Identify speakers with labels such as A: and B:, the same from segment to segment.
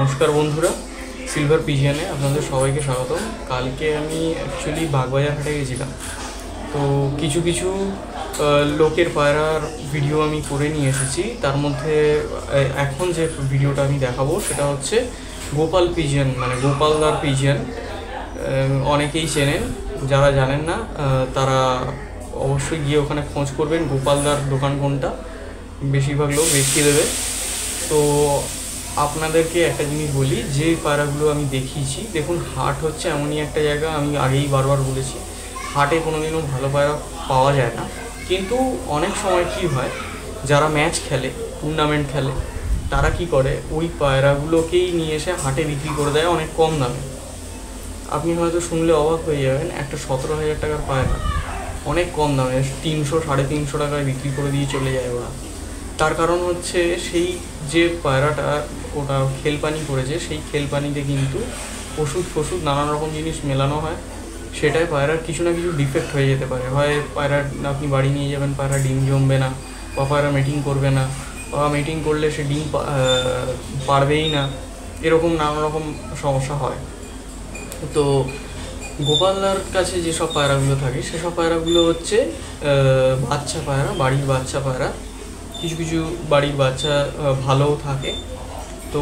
A: নমস্কার বন্ধুরা, সিলভার পিজিয়নে আপনাদের সবাইকে স্বাগতম। কালকে আমি অ্যাকচুয়ালি বাগবাজার হাটে গেছিলাম। তো কিছু কিছু লোকের পায়রার ভিডিও আমি করে নিয়ে এসেছি। তার মধ্যে এখন যে ভিডিওটা আমি দেখাবো সেটা হচ্ছে গোপাল পিজিয়ন, মানে গোপালদার পিজিয়ন। অনেকেই চেনেন, যারা জানেন না তারা অবশ্যই গিয়ে ওখানে খোঁজ করবেন গোপালদার দোকান কোনটা, বেশিরভাগ লোক দেখিয়ে দেবে। তো আপনাদেরকে একটা জিনিস বলি, যে পায়রাগুলো আমি দেখিয়েছি, দেখুন হাট হচ্ছে এমনই একটা জায়গা, আমি আগেই বারবার বলেছি হাটে কোনোদিনও ভালো পায়রা পাওয়া যায় না। কিন্তু অনেক সময় কি হয়, যারা ম্যাচ খেলে, টুর্নামেন্ট খেলে, তারা কি করে ওই পায়রাগুলোকেই নিয়ে এসে হাটে বিক্রি করে দেয় অনেক কম দামে। আপনি হয়তো শুনলে অবাক হয়ে যাবেন, একটা 17,000 টাকার পায়রা অনেক কম দামে 300 350 টাকায় বিক্রি করে দিয়ে চলে যায় ওরা। তার কারণ হচ্ছে সেই যে পায়রাটা ওটা খেলপানি করেছে, সেই খেলপানিতে কিন্তু ওষুধ নানান রকম জিনিস মেলানো হয়। সেটাই পায়রার কিছু না কিছু ডিফেক্ট হয়ে যেতে পারে। হয় পায়রা আপনি বাড়ি নিয়ে যাবেন, পায়রা ডিম জমবে না, বা পায়রা মিটিং করবে না, বা মিটিং করলে সে ডিম পারবেই না, এরকম নানা রকম সমস্যা হয়। তো গোপালদার কাছে যেসব পায়রাগুলো থাকে সেসব পায়রাগুলো হচ্ছে বাচ্চা পায়রা, বাড়ির বাচ্চা পায়রা। কিছু কিছু বাড়ির বাচ্চা ভালোও থাকে। তো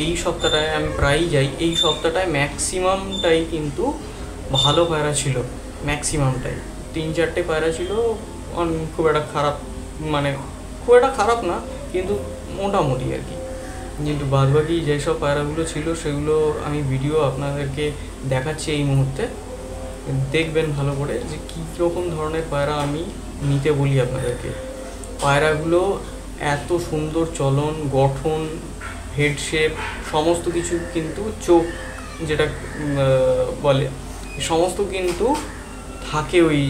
A: এই সপ্তাহটায় আমি প্রায়ই যাই। এই সপ্তাহটায় ম্যাক্সিমামটাই কিন্তু ভালো পায়রা ছিল, ম্যাক্সিমামটাই 3-4টে পায়রা ছিল খুব একটা খারাপ, মানে খুব একটা খারাপ না, কিন্তু মোটামুটি আর কি। কিন্তু বাদবাকি যেসব পায়রাগুলো ছিল সেগুলো আমি ভিডিও আপনাদেরকে দেখাচ্ছি এই মুহূর্তে। দেখবেন ভালো করে যে কী রকম ধরনের পায়রা আমি নিতে বলি আপনাদেরকে। পায়রাগুলো এত সুন্দর চলন, গঠন, হেড শেপ, সমস্ত কিছু কিন্তু চোখ যেটা বলে, সমস্ত কিন্তু থাকে ওই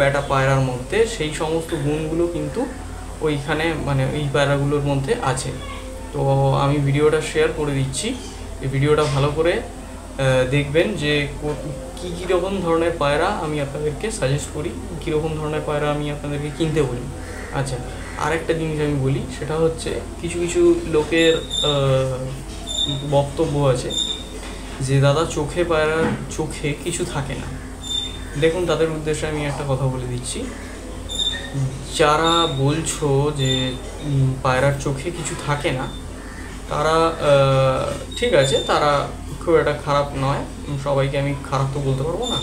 A: একটা পায়রার মধ্যে। সেই সমস্ত গুণগুলো কিন্তু ওইখানে, মানে এই পায়রাগুলোর মধ্যে আছে। তো আমি ভিডিওটা শেয়ার করে দিচ্ছি, এই ভিডিওটা ভালো করে দেখবেন যে কী রকম ধরনের পায়রা আমি আপনাদেরকে সাজেস্ট করি, কীরকম ধরনের পায়রা আমি আপনাদেরকে কিনতে বলি। আচ্ছা, আরেকটা জিনিস আমি বলি, সেটা হচ্ছে কিছু কিছু লোকের বক্তব্য আছে যে দাদা পায়রার চোখে কিছু থাকে না। দেখুন, তাদের উদ্দেশ্যে আমি একটা কথা বলে দিচ্ছি। যারা বলছো যে পায়রার চোখে কিছু থাকে না, তারা ঠিক আছে, তারা খুব একটা খারাপ নয়, সবাইকে আমি খারাপ তো বলতে পারবো না।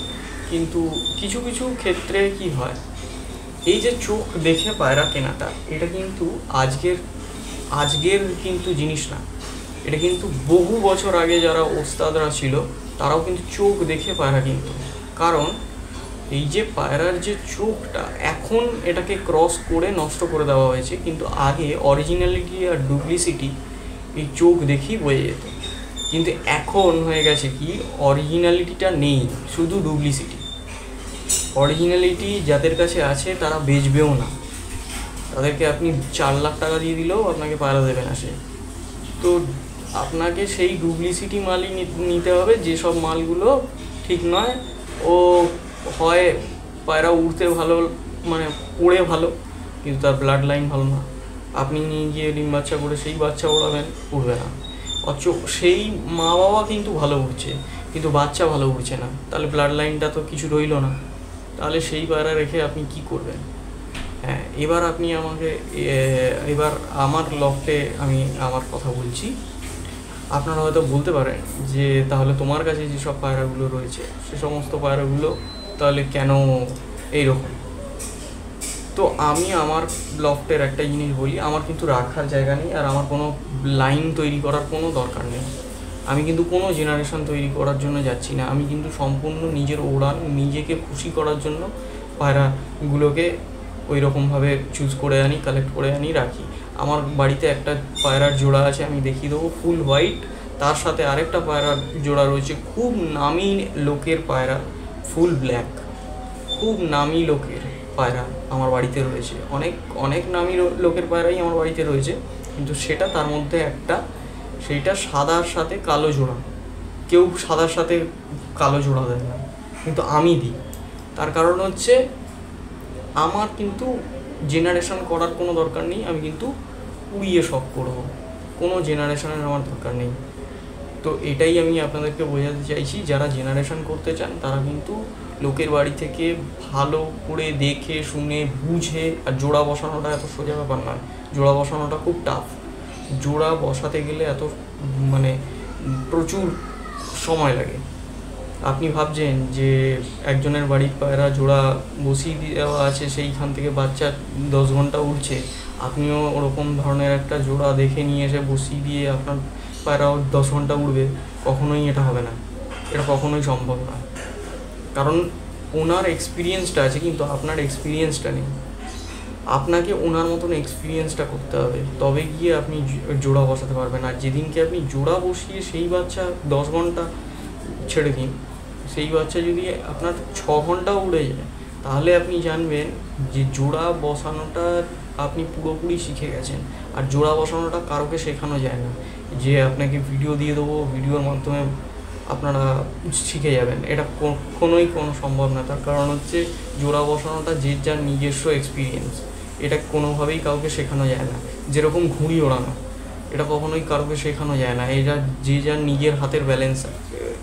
A: কিন্তু কিছু কিছু ক্ষেত্রে কি হয়, এই যে চোখ দেখে পায়রা কেনাটা, এটা কিন্তু আজকের কিন্তু জিনিস না। এটা কিন্তু বহু বছর আগে যারা ওস্তাদরা ছিল তারাও কিন্তু চোখ দেখে পায়রা কিনত। কারণ এই যে পায়রার যে চোখটা, এখন এটাকে ক্রস করে নষ্ট করে দেওয়া হয়েছে, কিন্তু আগে অরিজিনালিটি আর ডুপ্লিসিটি এই চোখ দেখেই বোঝা যেত। কিন্তু এখন হয়ে গেছে কি, অরিজিনালিটিটা নেই, শুধু ডুপ্লিসিটি। অরিজিনালিটি যাদের কাছে আছে তারা বেচবেও না, তাদেরকে আপনি 4 লাখ টাকা দিয়ে দিলেও আপনাকে পায়রা দেবে না সে। তো আপনাকে সেই ডুপ্লিসিটি মালই নিতে হবে, যেসব মালগুলো ঠিক নয়। ও হয় পায়রা উড়তে ভালো, মানে উড়ে ভালো, কিন্তু তার ব্লাড লাইন ভালো না। আপনি নিয়ে গিয়ে ডিম বাচ্চা করে সেই বাচ্চা ওড়াবেন, উড়বে না। অথচ সেই মা বাবা কিন্তু ভালো উড়ছে, কিন্তু বাচ্চা ভালো উড়ছে না, তাহলে ব্লাড লাইনটা তো কিছু রইল না। তাহলে সেই পায়রা রেখে আপনি কি করবেন? হ্যাঁ, এবার আপনি আমাকে, এবার আমার লফটে আমি আমার কথা বলছি। আপনারা হয়তো বলতে পারেন যে তাহলে তোমার কাছে যেসব পায়রাগুলো রয়েছে সে সমস্ত পায়রাগুলো তাহলে কেন এইরকম? তো আমি আমার লফটের একটা জিনিস বলি, আমার কিন্তু রাখার জায়গা নেই, আর আমার কোনো লাইন তৈরি করার কোনো দরকার নেই। আমি কিন্তু কোনো জেনারেশন তৈরি করার জন্য যাচ্ছি না। আমি কিন্তু সম্পূর্ণ নিজের ওড়ান, নিজেকে খুশি করার জন্য পায়রাগুলোকে ওই রকমভাবে চুজ করে আনি, কালেক্ট করে আনি, রাখি। আমার বাড়িতে একটা পায়রার জোড়া আছে, আমি দেখিয়ে দেবো, ফুল হোয়াইট। তার সাথে আরেকটা পায়রার জোড়া রয়েছে, খুব নামি লোকের পায়রা, ফুল ব্ল্যাক। খুব নামি লোকের পায়রা আমার বাড়িতে রয়েছে, অনেক অনেক নামি লোকের পায়রাই আমার বাড়িতে রয়েছে। কিন্তু সেটা তার মধ্যে একটা, সেইটা সাদার সাথে কালো জোড়া। কেউ সাদার সাথে কালো জোড়া দেয় না, কিন্তু আমি দিই। তার কারণ হচ্ছে আমার কিন্তু জেনারেশন করার কোনো দরকার নেই, আমি কিন্তু উড়িয়ে শখ করবো। কোনো জেনারেশনের আমার দরকার নেই। তো এটাই আমি আপনাদেরকে বোঝাতে চাইছি, যারা জেনারেশন করতে চান তারা কিন্তু লোকের বাড়ি থেকে ভালো করে দেখে শুনে বুঝে, আর জোড়া বসানোটা এত সোজা ব্যাপার নয়, জোড়া বসানোটা খুব টাফ। জোড়া বসাতে গেলে এত মানে প্রচুর সময় লাগে। আপনি ভাবছেন যে একজনের বাড়ির পায়রা জোড়া বসিয়ে দেওয়া আছে, সেইখান থেকে বাচ্চা 10 ঘন্টা উঠছে, আপনিও ওরকম ধরনের একটা জোড়া দেখে নিয়ে এসে বসিয়ে দিয়ে আপনার পায়রাও 10 ঘন্টা উঠবে? কখনোই এটা হবে না, এটা কখনোই সম্ভব না। কারণ ওনার এক্সপিরিয়েন্সটা আছে কিন্তু আপনার এক্সপিরিয়েন্সটা নেই। আপনাকে ওনার মতন এক্সপিরিয়েন্সটা করতে হবে, তবে গিয়ে আপনি জোড়া বসাতে পারবেন। আর যেদিনকে আপনি জোড়া বসিয়ে সেই বাচ্চা 10 ঘন্টা ছেড়ে দিন, সেই বাচ্চা যদি আপনার 6 ঘন্টাও উড়ে যায়, তাহলে আপনি জানবেন যে জোড়া বসানোটা আপনি পুরোপুরি শিখে গেছেন। আর জোড়া বসানোটা কারোকে শেখানো যায় না যে আপনাকে ভিডিও দিয়ে দেবো, ভিডিওর মাধ্যমে আপনারা শিখে যাবেন, এটা কখনোই কোনো সম্ভব না। তার কারণ হচ্ছে জোড়া বসানোটা যে যার নিজস্ব এক্সপিরিয়েন্স, এটা কোনোভাবেই কাউকে শেখানো যায় না। যেরকম ঘুড়ি ওড়ানো, এটা কখনোই কাউকে শেখানো যায় না, এটা যে যার নিজের হাতের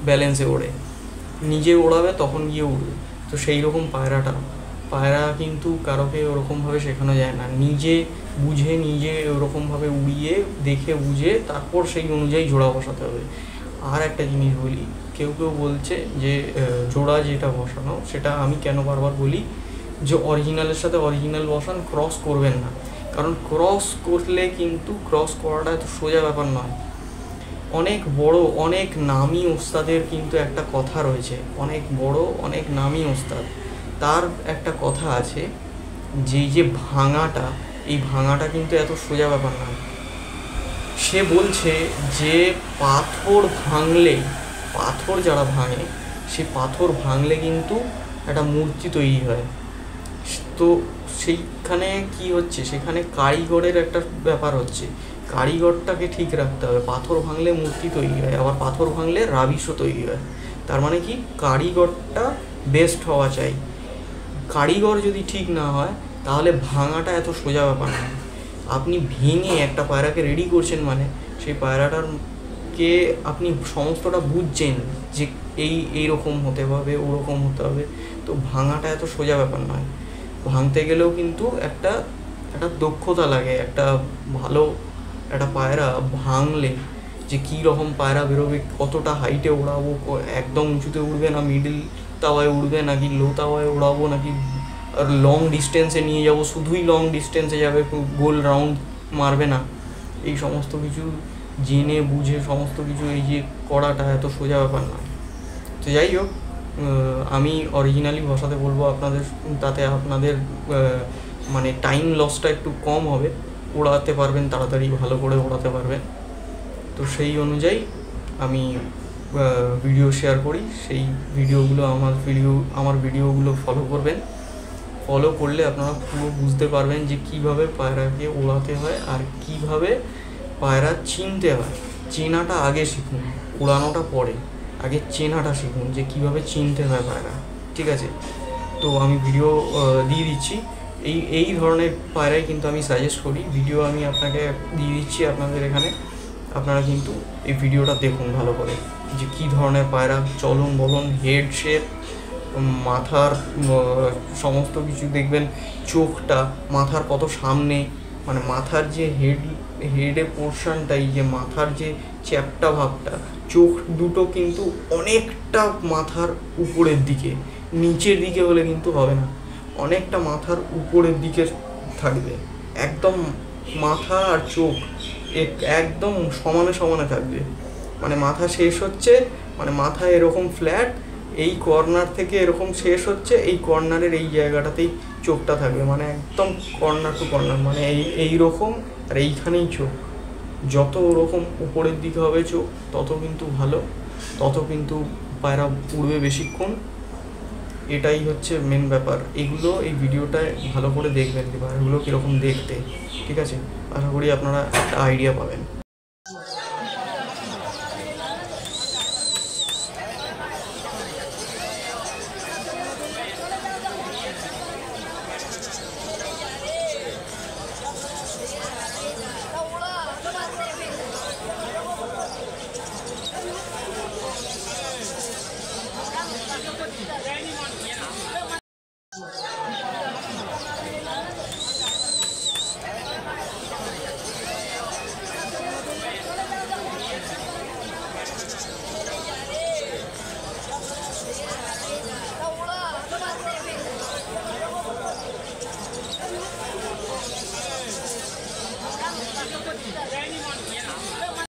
A: ব্যালেন্সে ওড়ে, নিজে ওড়াবে তখন গিয়ে উড়বে। তো সেই রকম পায়রা কিন্তু কারোকে ওরকমভাবে শেখানো যায় না, নিজে বুঝে নিজে ওরকমভাবে উড়িয়ে দেখে বুঝে তারপর সেই অনুযায়ী জোড়া বসাতে হবে। আর একটা জিনিস বলি, কেউ বলছে যে জোড়া যেটা বসানো, সেটা আমি কেন বারবার বলি যে অরিজিনালের সাথে অরিজিনাল বসান, ক্রস করবেন না। কারণ ক্রস করলে কিন্তু ক্রস করাটা এত সোজা ব্যাপার নয়। অনেক বড় অনেক নামি ওস্তাদের কিন্তু একটা কথা রয়েছে, অনেক বড় অনেক নামি ওস্তাদ, তার একটা কথা আছে যে ভাঙাটা, এই ভাঙাটা কিন্তু এত সোজা ব্যাপার নয়। সে বলছে যে পাথর যারা ভাঙে, সে পাথর ভাঙলে কিন্তু একটা মূর্তি তৈরি হয়। তো সেইখানে কি হচ্ছে, সেখানে কারিগরের একটা ব্যাপার হচ্ছে, কারিগরটাকে ঠিক রাখতে হবে। পাথর ভাঙলে মূর্তি তৈরি হয়, আবার পাথর ভাঙলে রাবিশও তৈরি হয়। তার মানে কি, কারিগরটা বেস্ট হওয়া চাই। কারিগর যদি ঠিক না হয় তাহলে ভাঙাটা এত সোজা ব্যাপার না। আপনি ভেঙে একটা পায়রাকে রেডি করছেন মানে সেই পায়রাটারকে আপনি সমস্তটা বুঝছেন যে এইরকম হতে হবে, ওরকম হতে হবে। তো ভাঙাটা এত সোজা ব্যাপার নয়। ভাঙতে গেলেও কিন্তু একটা দক্ষতা লাগে। একটা ভালো একটা পায়রা ভাঙলে যে কী রকম পায়রা বেরোবে, কতটা হাইটে ওড়াবো, একদম উঁচুতে উড়বে না মিডিল তাওয়ায় উড়বে, নাকি লো তাওয়ায় ওড়াবো, নাকি লং ডিস্টেন্সে নিয়ে যাব, শুধুই লং ডিস্টেন্সে যাবে, গোল রাউন্ড মারবে না। এই সমস্ত কিছু জেনে বুঝে সমস্ত কিছু এই যে করাটা এত সোজা ব্যাপার নয়। তো যাই হোক, আমি অরিজিনালি বসাতে বলবো আপনাদের, তাতে আপনাদের মানে টাইম লসটা একটু কম হবে, ওড়াতে পারবেন তাড়াতাড়ি, ভালো করে ওড়াতে পারবেন। তো সেই অনুযায়ী আমি ভিডিও শেয়ার করি, সেই ভিডিওগুলো আমার ভিডিওগুলো ফলো করবেন। ফলো করলে আপনারা পুরো বুঝতে পারবেন যে কীভাবে পায়রাকে ওড়াতে হয় আর কীভাবে পায়রা চিনতে হয়। চেনাটা আগে শিখুন, ওড়ানোটা পরে, আগে চেনাটা শিখুন যে কীভাবে চিনতে হয় পায়রা। ঠিক আছে? তো আমি ভিডিও দিয়ে দিচ্ছি, এই ধরনের পায়রাই কিন্তু আমি সাজেস্ট করি। ভিডিও আমি আপনাকে দিয়ে দিচ্ছি আপনাদের এখানে, আপনারা কিন্তু এই ভিডিওটা দেখুন ভালো করে যে কী ধরনের পায়রা, চলন বলন, হেড শেপ, মাথার সমস্ত কিছু দেখবেন, চোখটা মাথার কত সামনে, মানে মাথার যে হেডের পোর্শনটাই, যে মাথার যে চ্যাপটা ভাবটা, চোখ দুটো কিন্তু অনেকটা মাথার উপরের দিকে, নিচের দিকে হলে কিন্তু হবে না, অনেকটা মাথার উপরের দিকে থাকবে। একদম মাথা আর চোখ একদম সমানে থাকবে। মানে মাথা শেষ হচ্ছে, মানে মাথা এরকম ফ্ল্যাট, এই কর্নার থেকে এরকম শেষ হচ্ছে, এই কর্নারের এই জায়গাটাতেই চোখটা থাকবে, মানে একদম কর্নার টু কর্নার, মানে এইরকম। আর এইখানেই চোখ, যত ওরকম উপরের দিকে হবে চোখ তত কিন্তু ভালো, তত কিন্তু পায়রা উড়বে বেশিক্ষণ। এটাই হচ্ছে মেন ব্যাপার। এই ভিডিওটায় ভালো করে দেখবেন যে পায়রাগুলো কীরকম দেখতে। ঠিক আছে? আশা করি আপনারা একটা আইডিয়া পাবেন।